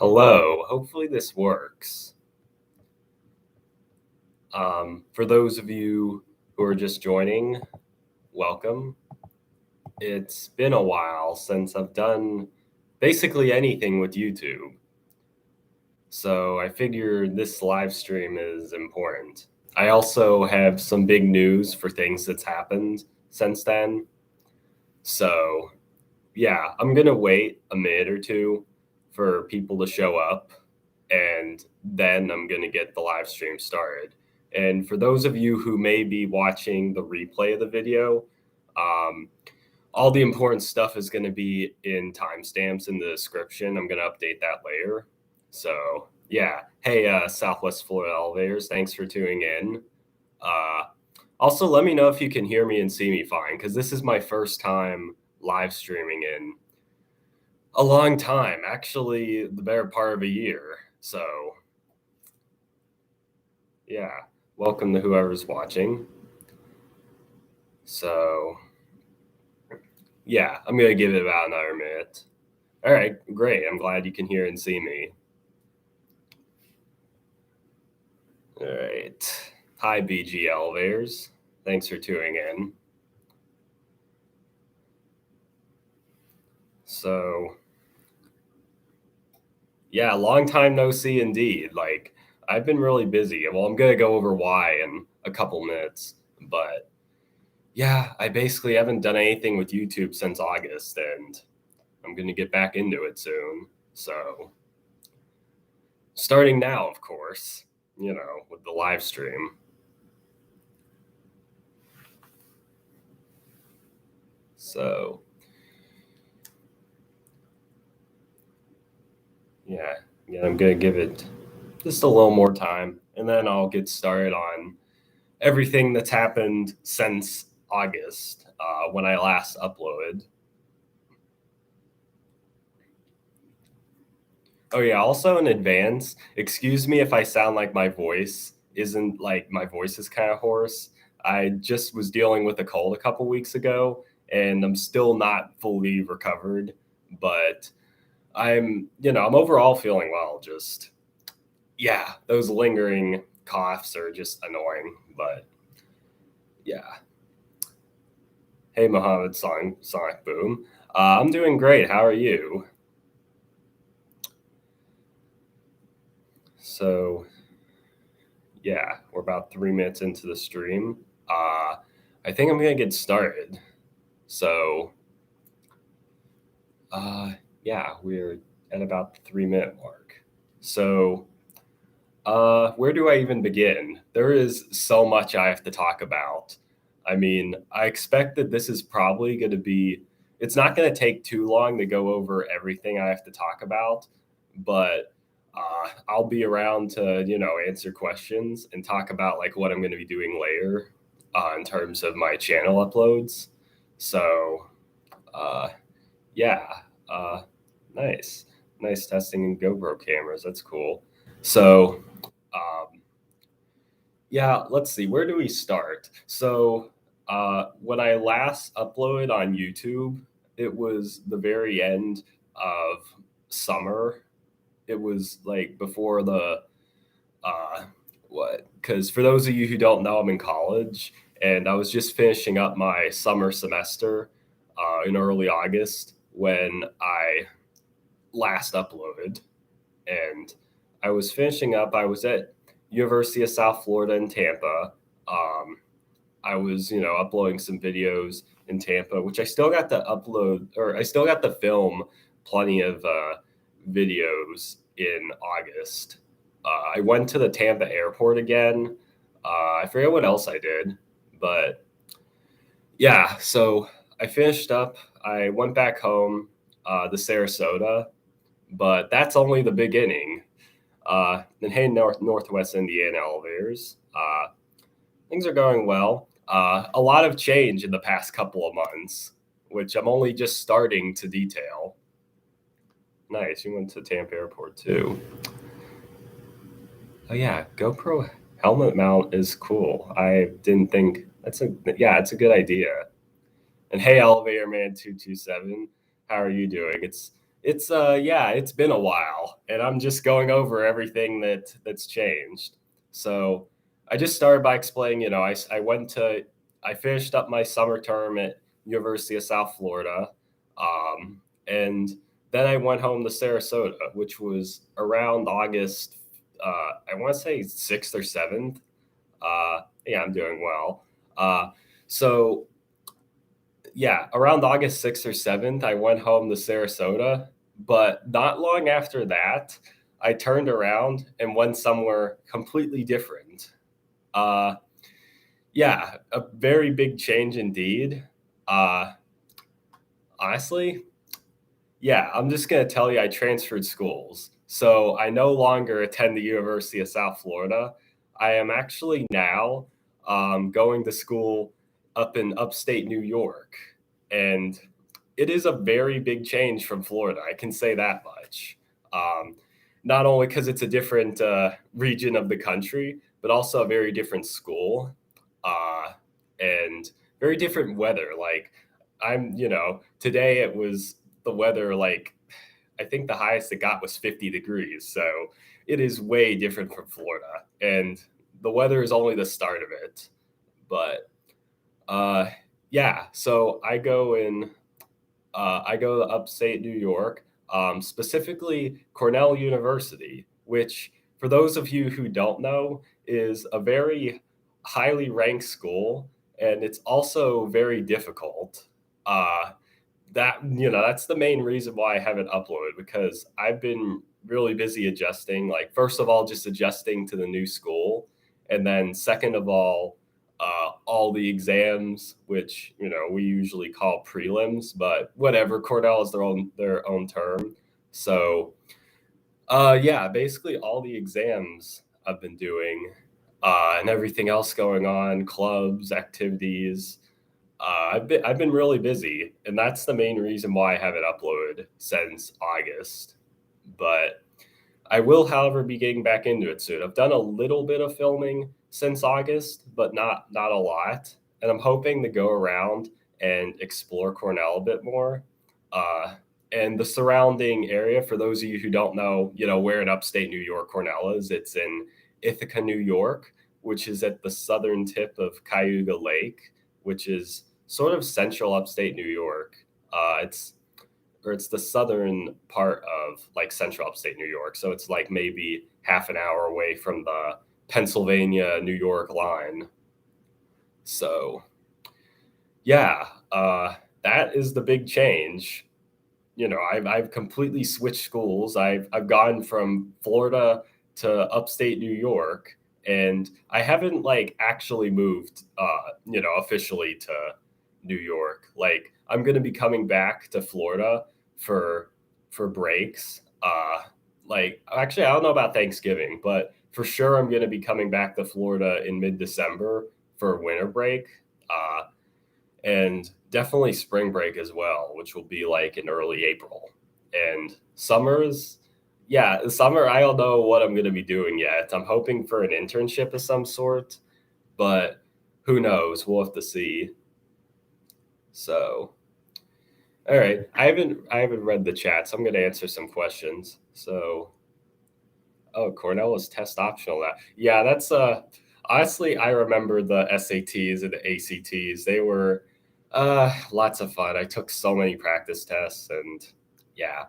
Hello, hopefully this works. For those of you who are just joining, welcome. It's been a while since I've done basically anything with YouTube. So I figured this live stream is important. I also have some big news for things that's happened since then. So yeah, I'm gonna wait a minute or two for people to show up, and then I'm gonna get the live stream started. And for those of you who may be watching the replay of the video, um, all the important stuff is going to be in timestamps in the description. I'm going to update that later. So yeah, hey, Southwest Florida Elevators, thanks for tuning in. Also, let me know if you can hear me and see me fine, because this is my first time live streaming in a long time, actually the better part of a year. So yeah, welcome to whoever's watching. So yeah, I'm going to give it about another minute. All right, great. I'm glad you can hear and see me. All right. Hi, BG Elevators. Thanks for tuning in. So yeah, long time no see indeed. Like, I've been really busy. Well, I'm going to go over why in a couple minutes, but yeah, I basically haven't done anything with YouTube since August, and I'm going to get back into it soon. So starting now, of course, with the live stream. So yeah, I'm going to give it just a little more time, and then I'll get started on everything that's happened since August, when I last uploaded. Oh yeah, also in advance, excuse me if I sound like my voice is kind of hoarse. I just was dealing with a cold a couple weeks ago, and I'm still not fully recovered, but I'm overall feeling well. Just, yeah, those lingering coughs are just annoying, but yeah. Hey, Mohammed Sonic Boom. I'm doing great. How are you? So, yeah, we're about 3 minutes into the stream. I think I'm going to get started. So, yeah, we're at about the 3 minute mark. So, where do I even begin? There is so much I have to talk about. I mean, I expect that this is probably going to be, it's not going to take too long to go over everything I have to talk about, but I'll be around to, answer questions and talk about like what I'm going to be doing later in terms of my channel uploads. So, yeah, nice. Nice testing in GoPro cameras. That's cool. So, yeah, let's see. Where do we start? So, when I last uploaded on YouTube, it was the very end of summer. It was like before the because for those of you who don't know, I'm in college, and I was just finishing up my summer semester in early August when I last uploaded, and I was finishing up. I was at University of South Florida in Tampa. I was, uploading some videos in Tampa, which I still got to upload, or I still got to film plenty of videos in August. I went to the Tampa airport again. I forget what else I did, but yeah, so I finished up. I went back home to Sarasota, but that's only the beginning. And hey, Northwest Indiana Elevators. Things are going well. A lot of change in the past couple of months, which I'm only just starting to detail. Nice, you went to Tampa Airport too. Oh yeah, GoPro helmet mount is cool. I didn't think it's a good idea. And hey, Elevator Man 227, how are you doing? It's It's been a while, and I'm just going over everything that's changed. So I just started by explaining, I finished up my summer term at University of South Florida, and then I went home to Sarasota, which was around August, I want to say 6th or 7th. Yeah, I'm doing well. So yeah, around August 6th or 7th, I went home to Sarasota. But not long after that, I turned around and went somewhere completely different. Uh, yeah, a very big change indeed. Uh, Honestly, yeah, I'm just going to tell you I transferred schools. So I no longer attend the University of South Florida. I am actually now going to school up in upstate New York. And it is a very big change from Florida. I can say that much. Um, Not only because it's a different region of the country, but also a very different school and very different weather. Like, today it was the weather, like, I think the highest it got was 50 degrees. So it is way different from Florida. And the weather is only the start of it. But uh, yeah, so I go to upstate New York, specifically Cornell University, which, for those of you who don't know, is a very highly ranked school, and it's also very difficult. Uh, that's the main reason why I haven't uploaded, because I've been really busy adjusting. Like, first of all, just adjusting to the new school, and then second of all the exams, which we usually call prelims, but whatever. Cornell is their own term. So yeah, basically all the exams I've been doing, and everything else going on, clubs, activities. I've been really busy, and that's the main reason why I haven't uploaded since August. But I will, however, be getting back into it soon. I've done a little bit of filming since August, but not a lot. And I'm hoping to go around and explore Cornell a bit more. Uh, and the surrounding area, for those of you who don't know, where in upstate New York Cornell is, it's in Ithaca, New York, which is at the southern tip of Cayuga Lake, which is sort of central upstate New York. It's the southern part of like central upstate New York. So it's like maybe half an hour away from the Pennsylvania New York line. So yeah, that is the big change. I've completely switched schools. I've gone from Florida to upstate New York, and I haven't like actually moved officially to New York. Like, I'm going to be coming back to Florida for breaks. Like, actually, I don't know about Thanksgiving, but for sure I'm going to be coming back to Florida in mid-December for winter break. Uh, and definitely spring break as well, which will be like in early April. And summer, I don't know what I'm going to be doing yet. I'm hoping for an internship of some sort, but who knows? We'll have to see. So, all right, I haven't read the chat, so I'm going to answer some questions. So, oh, Cornell is test optional now. Yeah, that's honestly, I remember the SATs and the ACTs. They were lots of fun. I took so many practice tests, and yeah.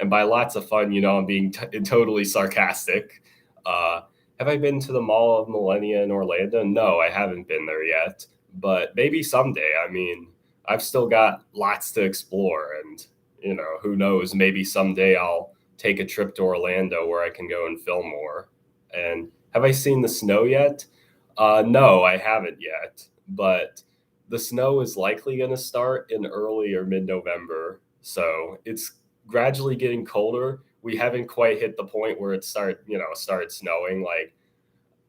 And by lots of fun, I'm being totally sarcastic. Uh, have I been to the Mall of Millennia in Orlando? No, I haven't been there yet, but maybe someday. I mean, I've still got lots to explore, and who knows? Maybe someday I'll take a trip to Orlando where I can go and film more. And have I seen the snow yet? No, I haven't yet, but the snow is likely going to start in early or mid-November. So it's gradually getting colder. We haven't quite hit the point where it started snowing. Like,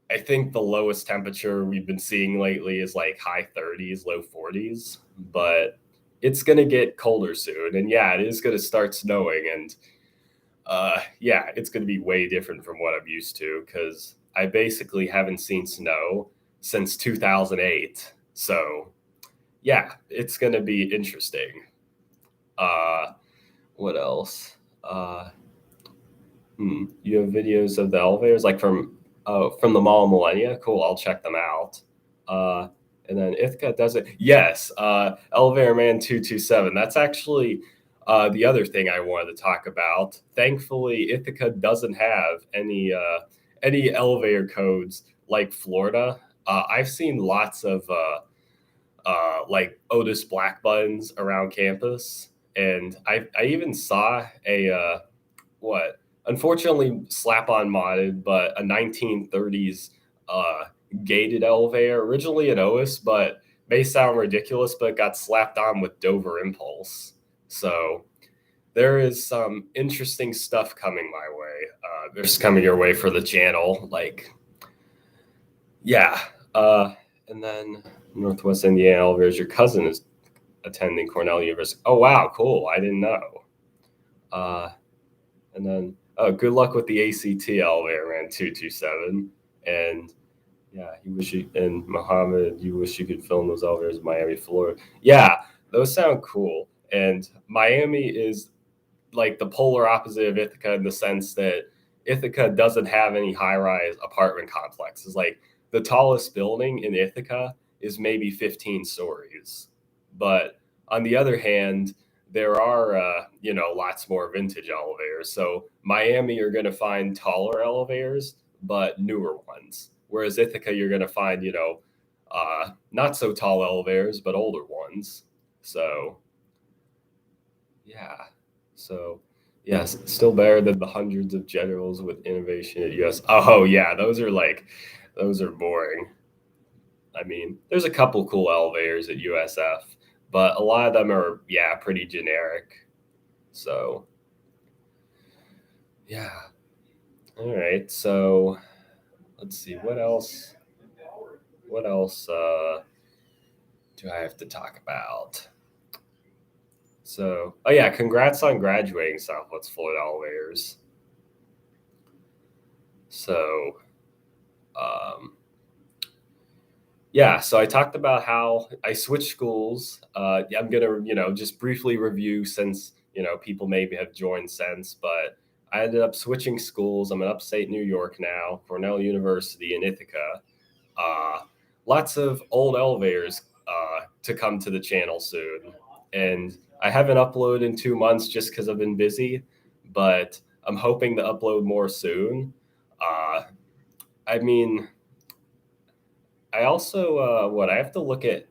I think the lowest temperature we've been seeing lately is like high 30s, low 40s, but it's going to get colder soon. And yeah, it is going to start snowing. And yeah, it's going to be way different from what I'm used to, because I basically haven't seen snow since 2008. So yeah, it's going to be interesting. Uh, What else? You have videos of the elevators, like from the Mall of Millennia? Cool, I'll check them out. And then Ithaca does it. Yes, Elevator Man 227. That's actually the other thing I wanted to talk about. Thankfully, Ithaca doesn't have any elevator codes like Florida. I've seen lots of like Otis Black buttons around campus, and I even saw a what unfortunately slap on modded, but a 1930s uh, gated elevator, originally an OS, but may sound ridiculous, but got slapped on with Dover Impulse. So there is some interesting stuff coming my way. There's coming your way for the channel. Like, yeah. And then Northwest Indiana elevators, your cousin is attending Cornell University. Oh, wow, cool. I didn't know. And then, oh, good luck with the ACT elevator, man, 227. And yeah, you wish you, and Mohammed, you wish you could film those elevators in Miami, Florida. Yeah, those sound cool. And Miami is like the polar opposite of Ithaca in the sense that Ithaca doesn't have any high-rise apartment complexes. Like the tallest building in Ithaca is maybe 15 stories. But on the other hand, there are lots more vintage elevators. So Miami, you're going to find taller elevators, but newer ones. Whereas Ithaca, you're going to find not so tall elevators, but older ones. So yeah. So yes, still better than the hundreds of generals with innovation at US. Oh yeah, those are boring. I mean, there's a couple cool elevators at USF, but a lot of them are pretty generic. So yeah. All right. So let's see what else. What else do I have to talk about? So, oh yeah, congrats on graduating, Southwest Florida elevators. So, yeah, so I talked about how I switched schools. I'm gonna, just briefly review since people maybe have joined since, but I ended up switching schools. I'm in upstate New York now, Cornell University in Ithaca. Lots of old elevators to come to the channel soon, and I haven't uploaded in 2 months just because I've been busy, but I'm hoping to upload more soon. I mean, I also I have to look at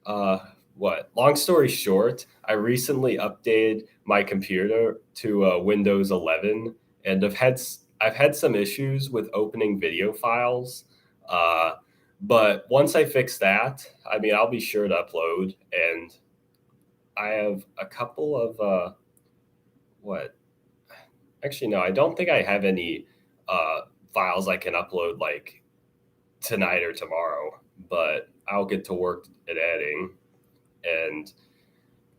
long story short, I recently updated my computer to Windows 11, and I've had some issues with opening video files. But once I fix that, I mean, I'll be sure to upload. And I have a couple of what actually no, I don't think I have any files I can upload like tonight or tomorrow, but I'll get to work at editing. And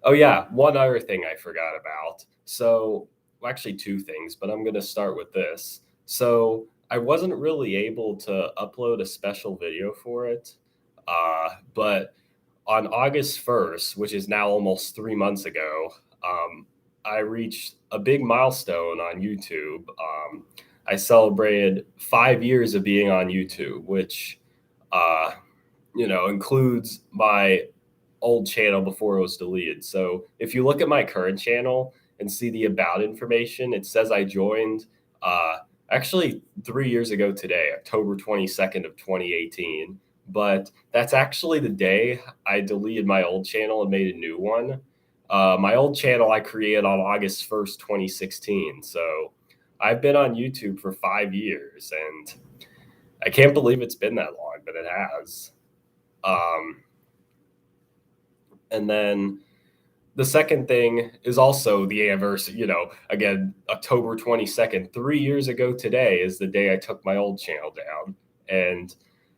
oh yeah, one other thing I forgot about. So, well, actually two things, but I'm going to start with this. So, I wasn't really able to upload a special video for it, but on August 1st, which is now almost 3 months ago, I reached a big milestone on YouTube. I celebrated 5 years of being on YouTube, which uh, includes my old channel before it was deleted. So if you look at my current channel and see the about information, it says I joined actually 3 years ago today, October 22nd of 2018. But that's actually the day I deleted my old channel and made a new one. My old channel I created on August 1st, 2016. So I've been on YouTube for 5 years, and I can't believe it's been that long, but it has. And then the second thing is also the anniversary, again, October 22nd, 3 years ago today is the day I took my old channel down. And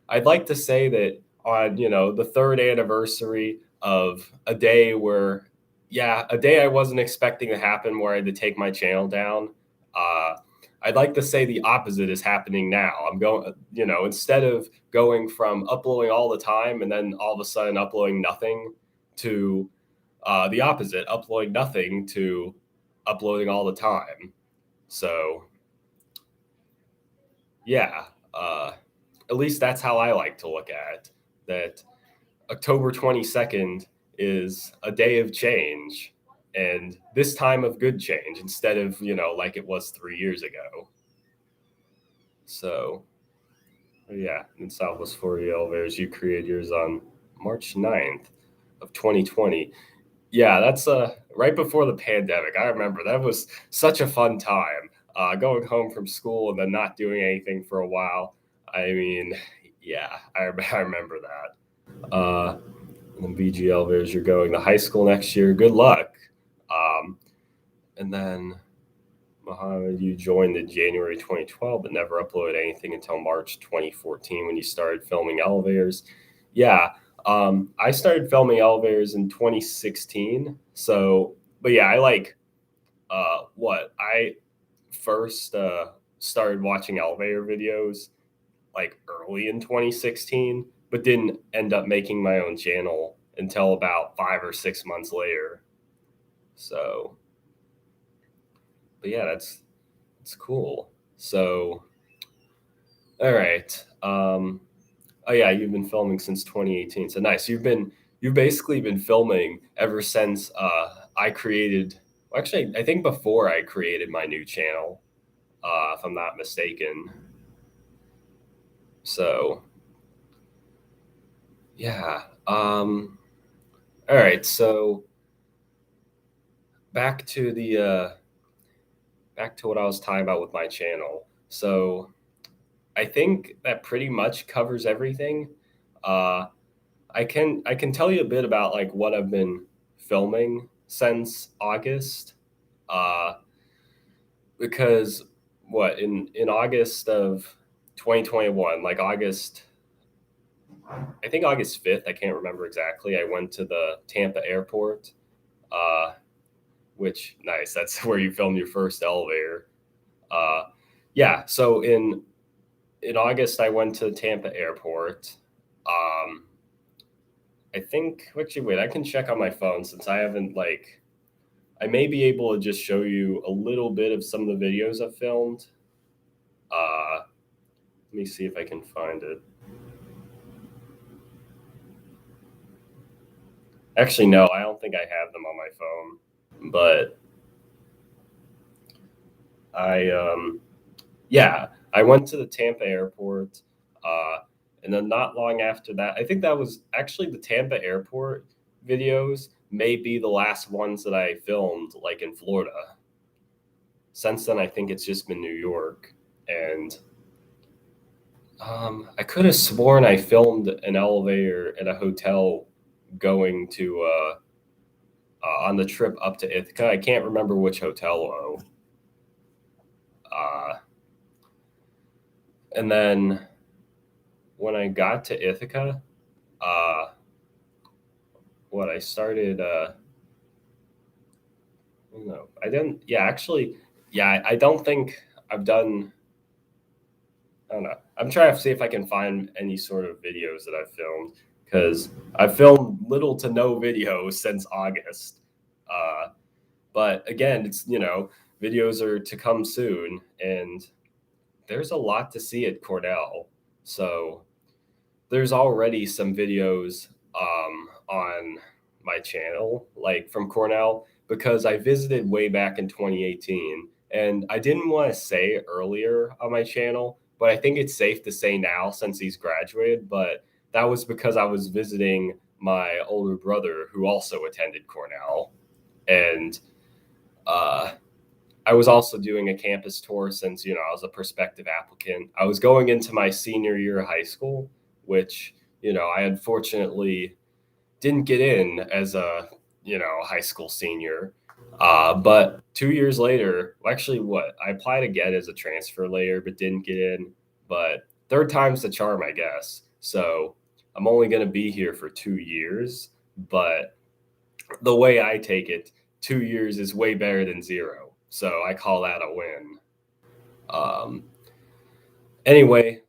I'd like to say that on, the third anniversary of a day a day I wasn't expecting to happen where I had to take my channel down. I'd like to say the opposite is happening now. I'm going, instead of going from uploading all the time and then all of a sudden uploading nothing to the opposite, uploading nothing to uploading all the time. So yeah, at least that's how I like to look at it, that October 22nd is a day of change, and this time of good change instead of, like it was 3 years ago. So yeah, in Southwest 40 Elevators, you created yours on March 9th of 2020. Yeah, that's right before the pandemic. I remember that was such a fun time. Going home from school and then not doing anything for a while. I mean, yeah, I remember that. And then BG Elevators, you're going to high school next year. Good luck. And then Mohammed, you joined in January 2012, but never uploaded anything until March 2014 when you started filming elevators. Yeah, I started filming elevators in 2016. So, but yeah, I first started watching elevator videos like early in 2016, but didn't end up making my own channel until about 5 or 6 months later. So, but yeah, that's cool. So, all right. Oh yeah, you've been filming since 2018. So nice. You've basically been filming ever since I created. Well, actually, I think before I created my new channel, if I'm not mistaken. So yeah. All right. So back to what I was talking about with my channel. So I think that pretty much covers everything. Uh, I can tell you a bit about like what I've been filming since August, uh, because what in August of 2021, like I think August 5th, I can't remember exactly. I went to the Tampa airport, uh, which nice. That's where you filmed your first elevator. Uh, yeah. So in August, I went to Tampa airport. Um, I think actually wait, I can check on my phone since I haven't like I may be able to just show you a little bit of some of the videos I've filmed. Let me see if I can find it. Actually, no, I don't think I have them on my phone. But yeah, I went to the Tampa airport, uh, and then not long after that, I think that was actually the Tampa airport videos may be the last ones that I filmed like in Florida. Since then, I think it's just been New York, and I could have sworn I filmed an elevator at a hotel going to on the trip up to Ithaca. I can't remember which hotel though. Uh, and then when I got to Ithaca, uh, what I started, no, I didn't. Yeah, actually, yeah, I don't think I've done. I don't know. I'm trying to see if I can find any sort of videos that I've filmed because I've filmed little to no videos since August. Uh, but again, it's videos are to come soon, and there's a lot to see at Cornell. So there's already some videos on my channel, like from Cornell, because I visited way back in 2018. And I didn't want to say it earlier on my channel, but I think it's safe to say now since he's graduated. But that was because I was visiting my older brother who also attended Cornell. And uh, I was also doing a campus tour since, I was a prospective applicant. I was going into my senior year of high school, which, I unfortunately didn't get in as a, high school senior. But 2 years later, well, actually, I applied again as a transfer later, but didn't get in. But third time's the charm, I guess. So I'm only going to be here for 2 years. But the way I take it, 2 years is way better than zero. So I call that a win. Um, anyway,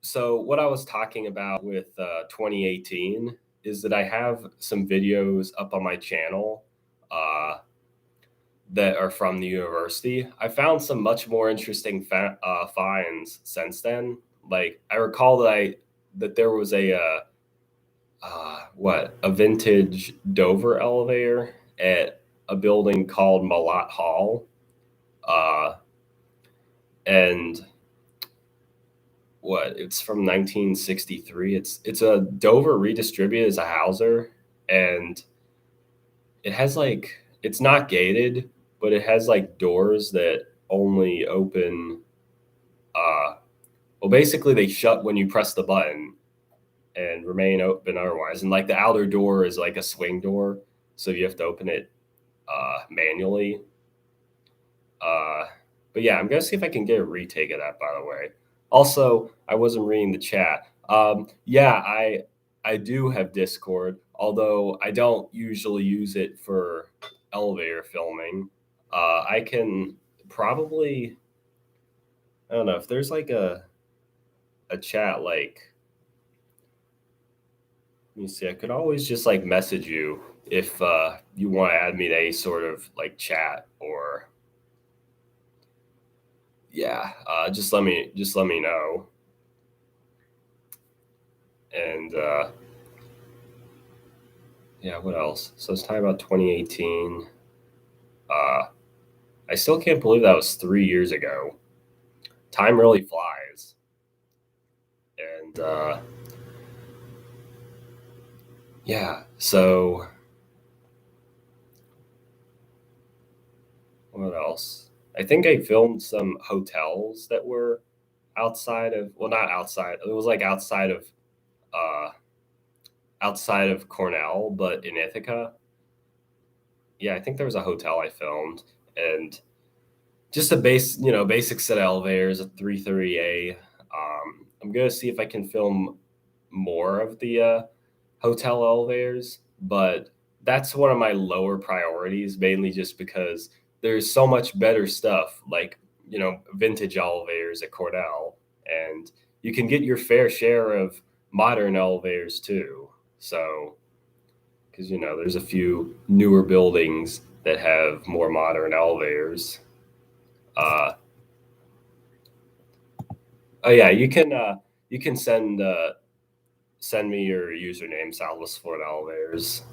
so what I was talking about with 2018 is that I have some videos up on my channel uh, that are from the university. I found some much more interesting finds since then. Like I recall that there was a vintage Dover elevator at a building called Malott Hall, uh, and it's from 1963. It's a Dover redistributed as a Hauser, and it has like it's not gated, but it has like doors that only open. Uh, well, basically they shut when you press the button and remain open otherwise. And like the outer door is like a swing door, so you have to open it manually. Uh, but yeah, I'm gonna see if I can get a retake of that. By the way, also I wasn't reading the chat. Yeah, I do have Discord, although I don't usually use it for elevator filming. I can probably I don't know if there's like a chat like let me see. I could always just like message you if you want to add me to any sort of like chat or yeah. Just let me know. And yeah, what else? So it's talking about 2018. Uh, I still can't believe that was 3 years ago. Time really flies. And yeah, so what else? I think I filmed some hotels that were outside of, well, not outside. It was like uh, outside of Cornell, but in Ithaca. Yeah, I think there was a hotel I filmed, and just a basic set of elevators, a 330A. I'm gonna see if I can film more of the hotel elevators, but that's one of my lower priorities, mainly just because there's so much better stuff, like vintage elevators at Cornell, and you can get your fair share of modern elevators too. So, because there's a few newer buildings that have more modern elevators. Uh, oh yeah, you can send me your username, Southwest Florida Elevators,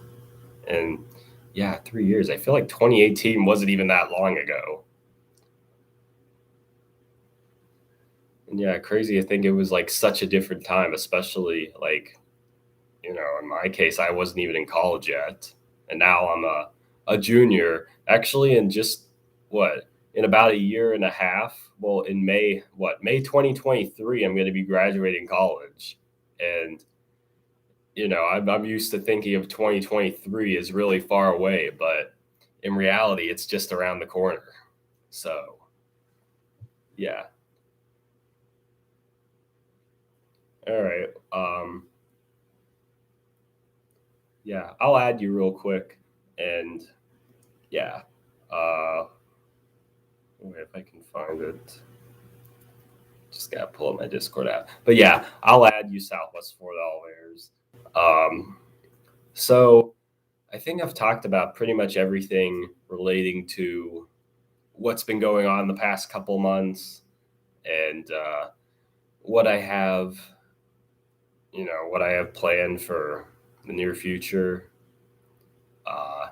and yeah, 3 years. I feel like 2018 wasn't even that long ago. And yeah, crazy. I think it was like such a different time, especially like in my case, I wasn't even in college yet, and now I'm a junior. Actually, in just what in about a year and a half. Well, in May 2023, I'm going to be graduating college, and I'm used to thinking of 2023 as really far away, but in reality, it's just around the corner. So yeah, all right. Yeah, I'll add you real quick, and yeah. Wait if I can find it. Just gotta pull up my Discord app. But yeah, I'll add you Southwest Florida Elevators. Um, so I think I've talked about pretty much everything relating to what's been going on the past couple months and what I have, what I have planned for the near future. Uh,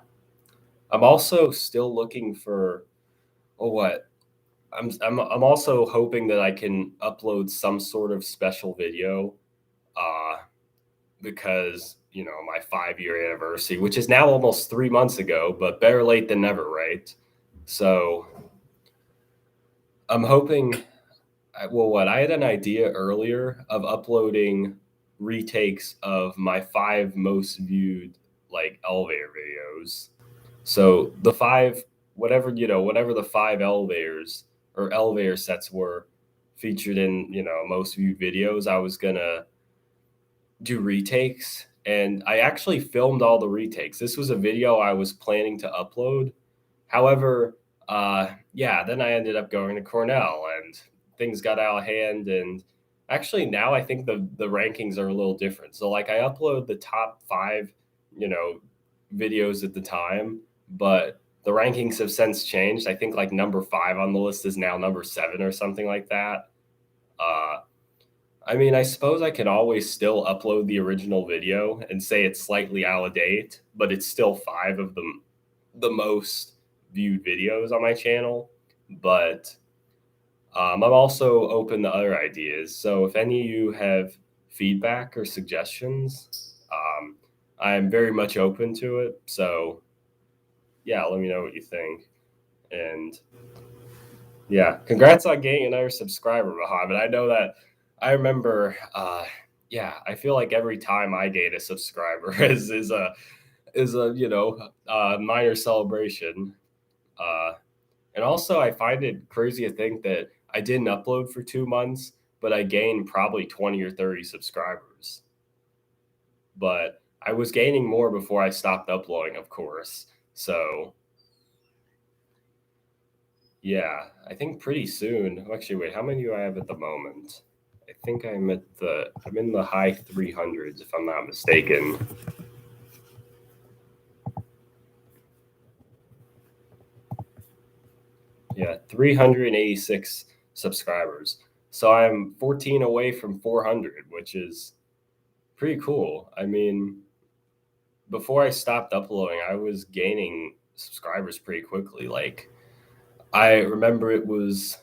I'm also still looking for, oh, what? I'm also hoping that I can upload some sort of special video uh, because my 5 year anniversary, which is now almost 3 months ago, but better late than never, right? So I'm hoping. Well, what I had an idea earlier of uploading retakes of my 5 most viewed like elevator videos. So the five, whatever the 5 elevators or elevator sets were featured in most viewed videos, I was gonna do retakes, and I actually filmed all the retakes. This was a video I was planning to upload. However, yeah, then I ended up going to Cornell, and things got out of hand. And actually, now I think the rankings are a little different. So, like, I upload the top 5, you know, videos at the time, but the rankings have since changed. I think like number 5 on the list is now number 7 or something like that. I mean, I suppose I could always still upload the original video and say it's slightly out of date, but it's still 5 of the most viewed videos on my channel. But I'm also open to other ideas. So if any of you have feedback or suggestions, I'm very much open to it. So yeah, let me know what you think. And yeah, congrats on getting another subscriber, Muhammad. I know that I remember. Yeah, I feel like every time I gain a subscriber is a minor celebration. And also, I find it crazy to think that I didn't upload for 2 months, but I gained probably 20 or 30 subscribers. But I was gaining more before I stopped uploading, of course. So yeah, I think pretty soon. Actually, wait, how many do I have at the moment? I think I'm in the high 300s if I'm not mistaken. Yeah, 386 subscribers. So I'm 14 away from 400, which is pretty cool. I mean, before I stopped uploading, I was gaining subscribers pretty quickly. Like, I remember it was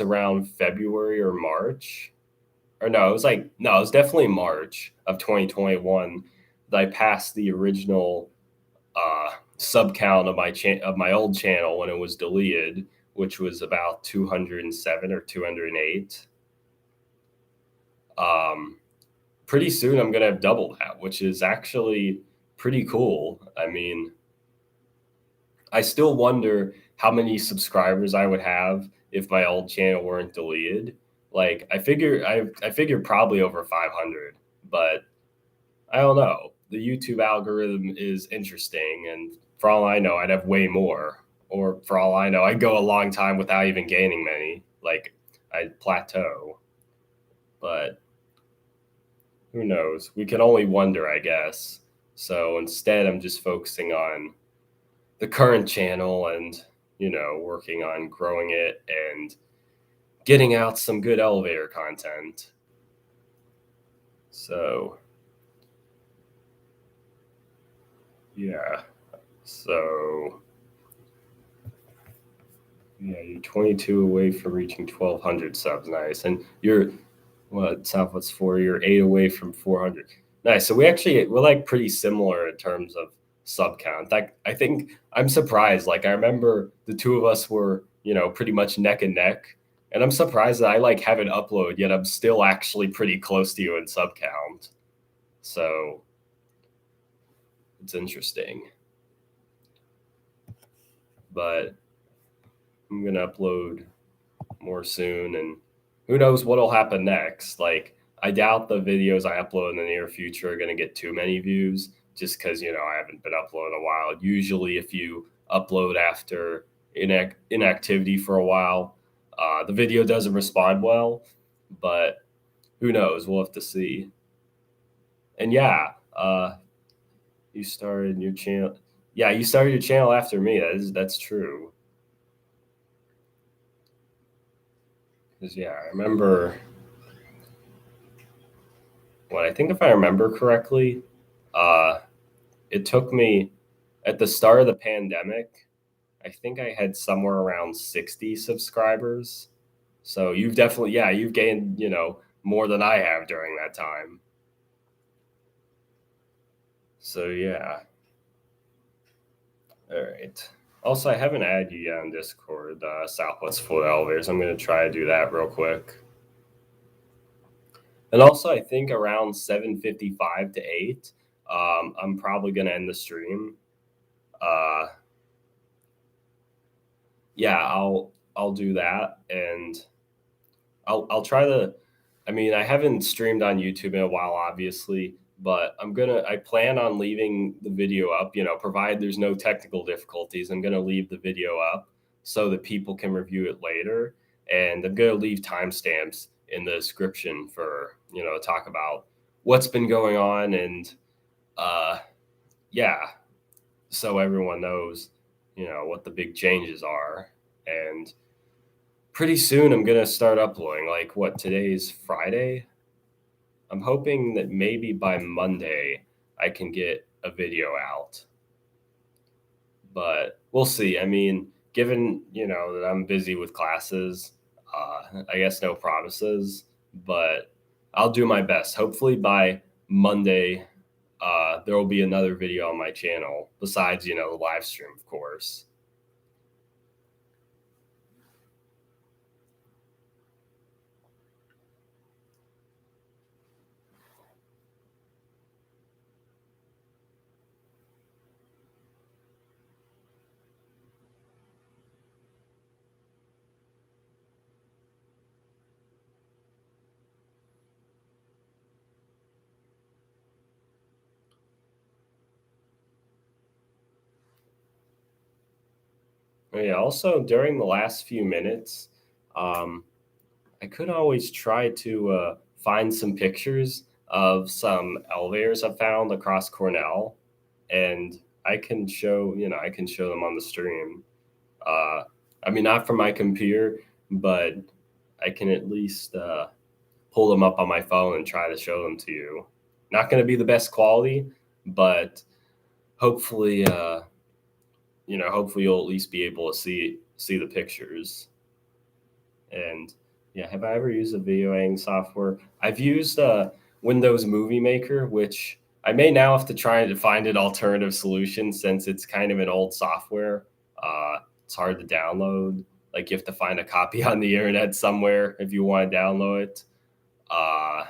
around February or March. Or no, it was definitely March of 2021 that I passed the original sub count of my old channel when it was deleted, which was about 207 or 208. Pretty soon I'm gonna have double that, which is actually pretty cool. I mean, I still wonder how many subscribers I would have if my old channel weren't deleted. Like I figure probably over 500, but I don't know. The YouTube algorithm is interesting, and for all I know, I'd have way more. Or for all I know, I'd go a long time without even gaining many. Like I'd plateau. But who knows? We can only wonder, I guess. So instead, I'm just focusing on the current channel and, working on growing it and getting out some good elevator content. So, yeah. So, yeah, you're 22 away from reaching 1,200 subs. Nice. And you're, Southwest 4, you're 8 away from 400. Nice. So we're like pretty similar in terms of sub count. Like, I think I'm surprised. Like, I remember the two of us were, pretty much neck and neck. And I'm surprised that I like haven't uploaded yet. I'm still actually pretty close to you in sub count. So it's interesting. But I'm going to upload more soon, and who knows what'll happen next. Like, I doubt the videos I upload in the near future are going to get too many views just because, I haven't been uploading a while. Usually, if you upload after inactivity for a while, the video doesn't respond well, but who knows? We'll have to see. And yeah, you started your channel. Yeah, you started your channel after me. That's true. Because yeah, I remember. Well, I think if I remember correctly, it took me at the start of the pandemic. I think I had somewhere around 60 subscribers. So you've gained, more than I have during that time. So yeah. All right. Also, I haven't added you yet on Discord, Southwest Float Elevators. I'm going to try to do that real quick. And also, I think around 7:55 to 8, I'm probably going to end the stream. Yeah, I'll do that, and I'll try to. I mean, I haven't streamed on YouTube in a while, obviously, but I plan on leaving the video up, provided there's no technical difficulties. I'm going to leave the video up so that people can review it later. And I'm going to leave timestamps in the description for, talk about what's been going on. And yeah, so everyone knows, what the big changes are. And pretty soon I'm gonna start uploading. Like, what, today's Friday? I'm hoping that maybe by Monday I can get a video out. But we'll see. I mean, given, that I'm busy with classes, I guess no promises, but I'll do my best. Hopefully by Monday, there will be another video on my channel besides, the live stream, of course. Oh, yeah, also during the last few minutes, um, I could always try to find some pictures of some elevators I found across Cornell, and I can show them on the stream. Uh, I mean, not from my computer, but I can at least pull them up on my phone and try to show them to you. Not going to be the best quality, but hopefully, hopefully you'll at least be able to see the pictures. And yeah, have I ever used a video editing software? I've used Windows Movie Maker, which I may now have to try to find an alternative solution since it's kind of an old software. It's hard to download. Like, you have to find a copy on the internet somewhere if you want to download it. Uh,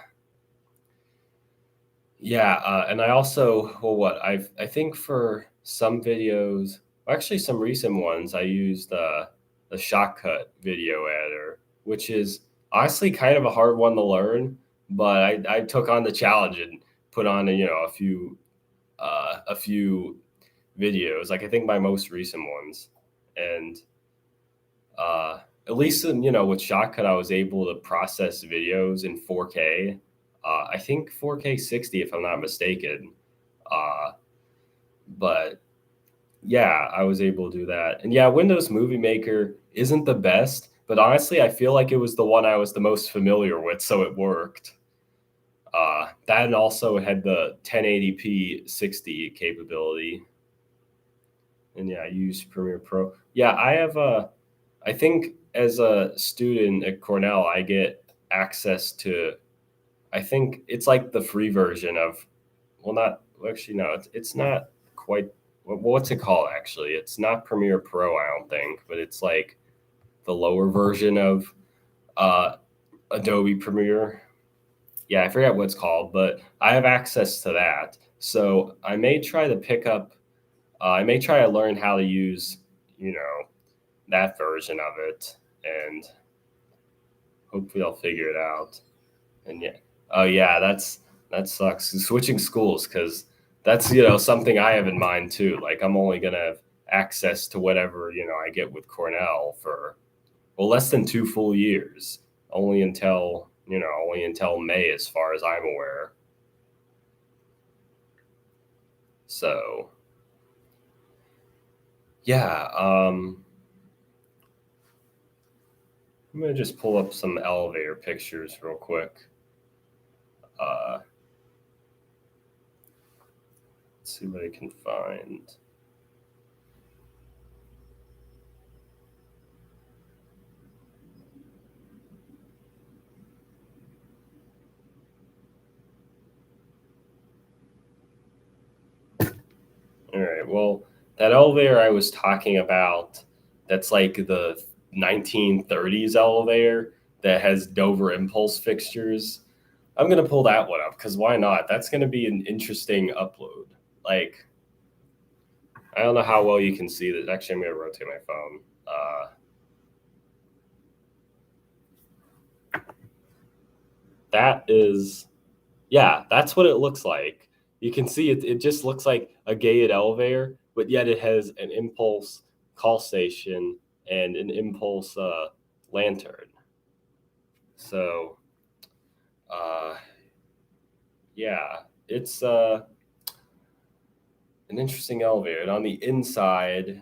yeah, and I also, well, I think for some videos, actually some recent ones, I used the Shotcut video editor, which is honestly kind of a hard one to learn, but I took on the challenge and put on a few videos. Like, I think my most recent ones, and uh, at least with Shotcut, I was able to process videos in 4K. I think 4K 60, if I'm not mistaken. Uh, but yeah, I was able to do that. And yeah, Windows Movie Maker isn't the best, but honestly, I feel like it was the one I was the most familiar with, so it worked. That and also had the 1080p 60 capability. And yeah, I used Premiere Pro. Yeah, I think as a student at Cornell, I get access to, I think it's like the free version of, well, not, actually, no, it's not quite, what's it called actually? It's not Premiere Pro, I don't think, but it's like the lower version of uh, Adobe Premiere. Yeah, I forget what it's called, but I have access to that. So I may try to I may try to learn how to use, that version of it, and hopefully I'll figure it out. And yeah, oh yeah, that sucks. Switching schools, because that's something I have in mind too. Like, I'm only gonna have access to whatever I get with Cornell for, well, less than 2 full years, only until May, as far as I'm aware. So yeah, I'm gonna just pull up some elevator pictures real quick. Uh, let's see what I can find. All right. Well, that elevator I was talking about, that's like the 1930s elevator that has Dover impulse fixtures. I'm gonna pull that one up because why not? That's gonna be an interesting upload. Like, I don't know how well you can see that. Actually, I'm gonna rotate my phone. That is, yeah, that's what it looks like. You can see it just looks like a gated elevator, but yet it has an impulse call station and an impulse lantern. So, uh, yeah, it's an interesting elevator. And on the inside,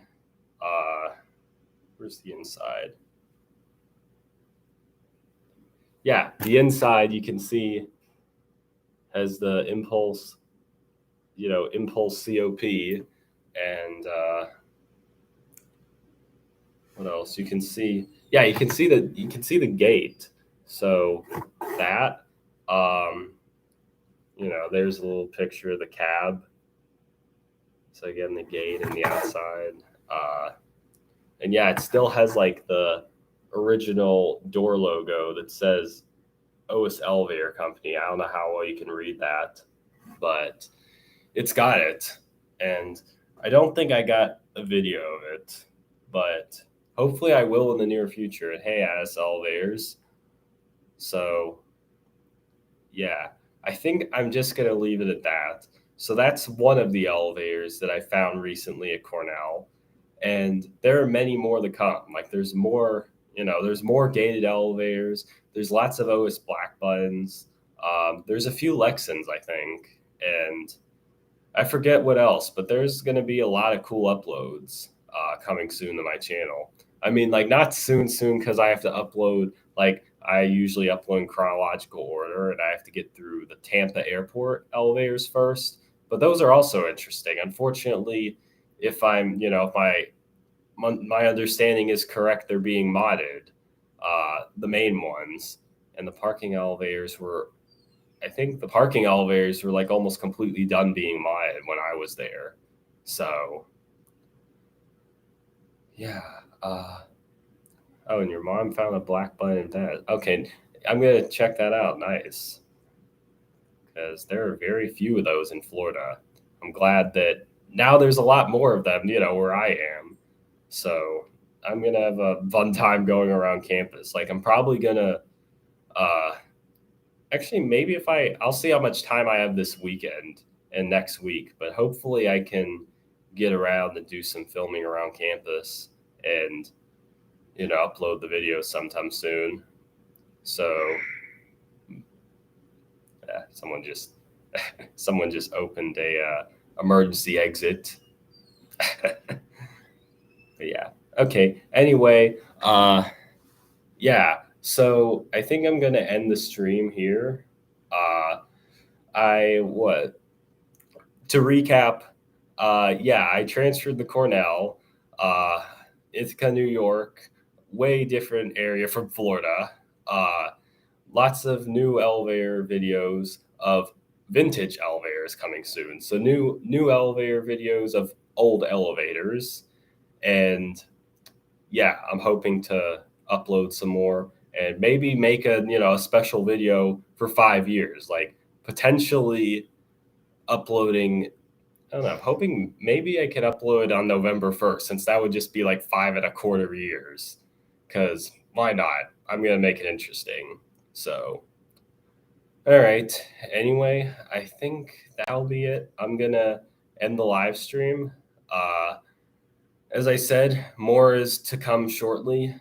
where's the inside? Yeah, the inside you can see has the Impulse, Impulse COP, and what else? You can see, yeah, you can see the gate. So that, there's a little picture of the cab. So again, the gate and the outside, and yeah, it still has like the original door logo that says OS Elevator Company. I don't know how well you can read that, but it's got it. And I don't think I got a video of it, but hopefully I will in the near future. And hey, AS Elevators. So yeah, I think I'm just going to leave it at that. So that's one of the elevators that I found recently at Cornell. And there are many more to come. Like there's more, there's more gated elevators. There's lots of OS black buttons. There's a few Lexans, I think. And I forget what else, but there's going to be a lot of cool uploads coming soon to my channel. I mean, like not soon because I have to upload, like I usually upload in chronological order and I have to get through the Tampa airport elevators first. But those are also interesting. Unfortunately, if my understanding is correct, they're being modded, the main ones, and the parking elevators were, I think the parking elevators were like almost completely done being modded when I was there. So yeah. Oh, and your mom found a black button in that. Okay, I'm gonna check that out. Nice, because there are very few of those in Florida. I'm glad that now there's a lot more of them, where I am. So I'm gonna have a fun time going around campus. Like I'm probably gonna, actually maybe if I'll see how much time I have this weekend and next week, but hopefully I can get around and do some filming around campus and upload the videos sometime soon. So yeah, someone just opened a emergency exit. But yeah. Okay. Anyway, yeah. So I think I'm gonna end the stream here. To recap, yeah, I transferred to Cornell, Ithaca, New York, way different area from Florida. Lots of new elevator videos of vintage elevators coming soon. So new elevator videos of old elevators, and yeah, I'm hoping to upload some more and maybe make a special video for 5 years, like potentially uploading. I don't know. I'm hoping maybe I could upload on November 1st, since that would just be like 5.25 years. Because why not? I'm going to make it interesting. So, all right. Anyway, I think that'll be it. I'm going to end the live stream. As I said, more is to come shortly.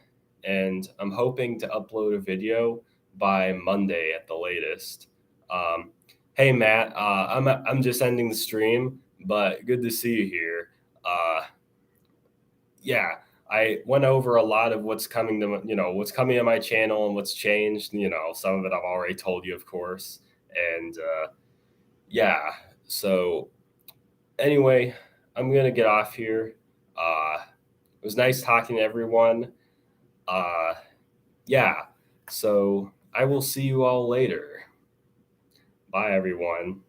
And I'm hoping to upload a video by Monday at the latest. Hey, Matt, I'm just ending the stream, but good to see you here. Yeah, I went over a lot of what's coming to my channel and what's changed. Some of it I've already told you, of course. And yeah, so anyway, I'm gonna get off here. It was nice talking to everyone. Yeah, so I will see you all later. Bye, everyone.